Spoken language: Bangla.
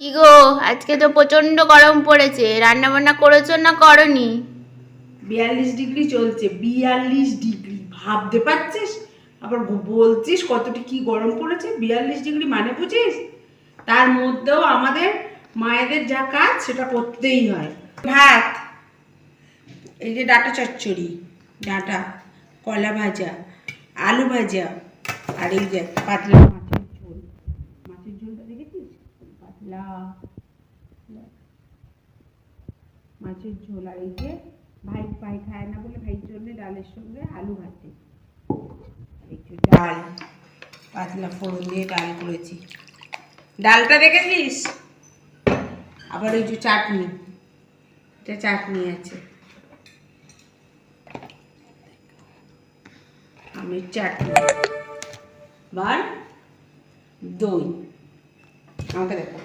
কি গো, আজকে তো প্রচন্ড গরম পড়েছে। রান্না বান্না করেছো না করনি? 42 ডিগ্রি চলছে, 42 ডিগ্রি, ভাবতে পারছিস? আবার বলছিস কতটা কি গরম পড়েছে। 42 ডিগ্রি মানে বুঝিস? তার মধ্যেও আমাদের মায়েদের যা কাজ সেটা করতেই হয়। ভাত, এই যে ডাঁটা চচ্চড়ি, ডাঁটা, কলা ভাজা, আলু ভাজা, আর এই যে পাতলা মাছের ঝোল। মাছের ঝোলটা দেখেছিস? পাতলা মাছের ঝোল। আর এই যে ভাই খায় না বলে ভাইয়ের জন্য ডালের সঙ্গে আলু ভাজি, একটু ডাল, পাতলা ফোড়ন দিয়ে ডাল করেছি। ডালটা দেখেছিস? আবার ওই যে চাটনি, এটা চাটনি আছে, আমের চাটনি, আর দই। আমাকে দেখো।